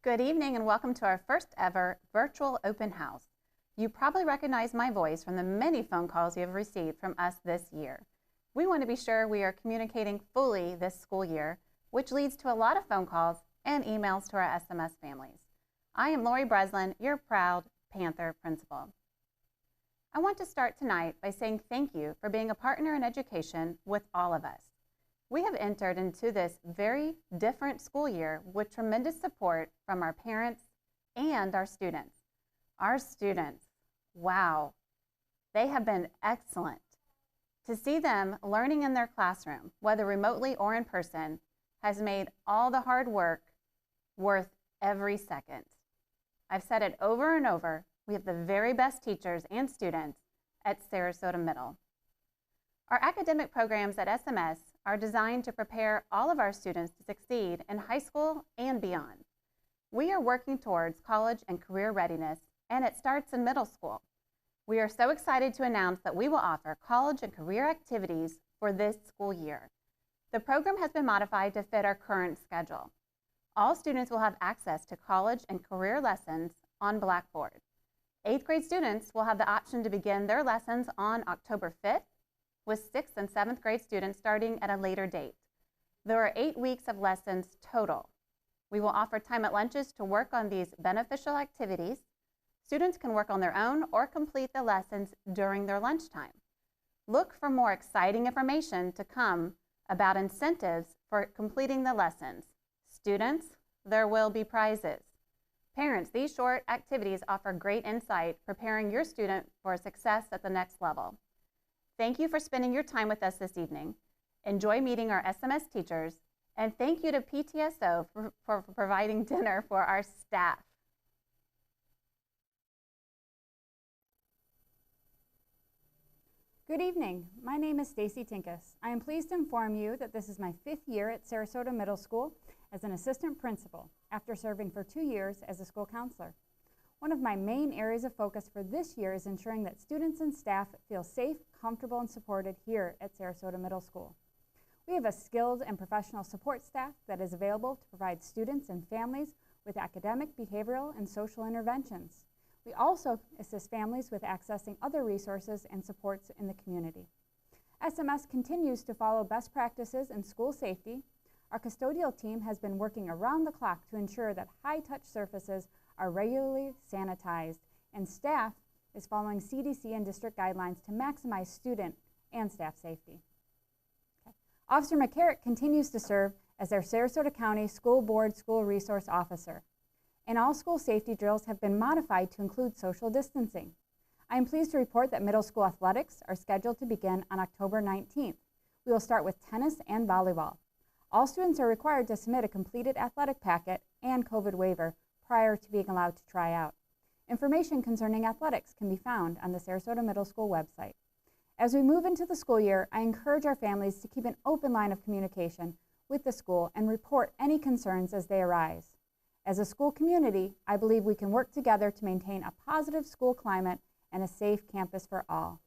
Good evening and welcome to our first ever virtual open house. You probably recognize my voice from the many phone calls you have received from us this year. We want to be sure we are communicating fully this school year, which leads to a lot of phone calls and emails to our SMS families. I am Lori Breslin, your proud Panther principal. I want to start tonight by saying thank you for being a partner in education with all of us. We have entered into this very different school year with tremendous support from our parents and our students. Our students, wow, they have been excellent. To see them learning in their classroom, whether remotely or in person, has made all the hard work worth every second. I've said it over and over, we have the very best teachers and students at Sarasota Middle. Our academic programs at SMS are designed to prepare all of our students to succeed in high school and beyond. We are working towards college and career readiness, and it starts in middle school. We are so excited to announce that we will offer college and career activities for this school year. The program has been modified to fit our current schedule. All students will have access to college and career lessons on Blackboard. 8th grade students will have the option to begin their lessons on October 5th, with 6th and 7th grade students starting at a later date. There are 8 weeks of lessons total. We will offer time at lunches to work on these beneficial activities. Students can work on their own or complete the lessons during their lunchtime. Look for more exciting information to come about incentives for completing the lessons. Students, there will be prizes. Parents, these short activities offer great insight preparing your student for success at the next level. Thank you for spending your time with us this evening. Enjoy meeting our SMS teachers, and thank you to PTSO for providing dinner for our staff. Good evening. My name is Stacey Tinkas. I am pleased to inform you that this is my 5th year at Sarasota Middle School as an assistant principal after serving for 2 years as a school counselor. One of my main areas of focus for this year is ensuring that students and staff feel safe, comfortable, and supported here at Sarasota Middle School. We have a skilled and professional support staff that is available to provide students and families with academic, behavioral, and social interventions. We also assist families with accessing other resources and supports in the community. SMS continues to follow best practices in school safety. Our custodial team has been working around the clock to ensure that high-touch surfaces are regularly sanitized, and staff is following CDC and district guidelines to maximize student and staff safety. Officer McCarrick continues to serve as their Sarasota County School Board School Resource Officer, and all school safety drills have been modified to include social distancing. I am pleased to report that middle school athletics are scheduled to begin on October 19th. We will start with tennis and volleyball. All students are required to submit a completed athletic packet and COVID waiver prior to being allowed to try out. Information concerning athletics can be found on the Sarasota Middle School website. As we move into the school year, I encourage our families to keep an open line of communication with the school and report any concerns as they arise. As a school community, I believe we can work together to maintain a positive school climate and a safe campus for all.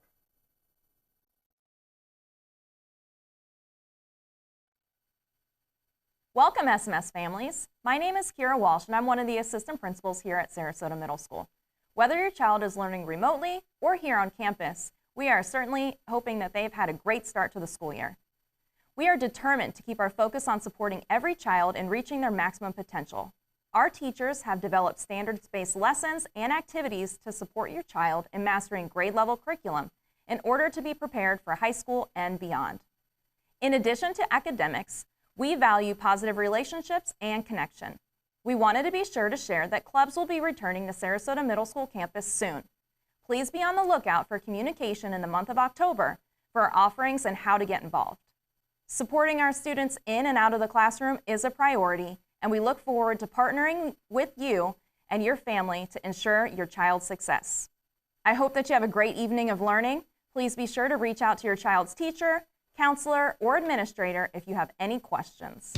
Welcome, SMS families. My name is Kyra Walsh, and I'm one of the assistant principals here at Sarasota Middle School. Whether your child is learning remotely or here on campus, we are certainly hoping that they've had a great start to the school year. We are determined to keep our focus on supporting every child in reaching their maximum potential. Our teachers have developed standards-based lessons and activities to support your child in mastering grade-level curriculum in order to be prepared for high school and beyond. In addition to academics, we value positive relationships and connection. We wanted to be sure to share that clubs will be returning to Sarasota Middle School campus soon. Please be on the lookout for communication in the month of October for our offerings and how to get involved. Supporting our students in and out of the classroom is a priority, and we look forward to partnering with you and your family to ensure your child's success. I hope that you have a great evening of learning. Please be sure to reach out to your child's teacher, counselor, or administrator if you have any questions.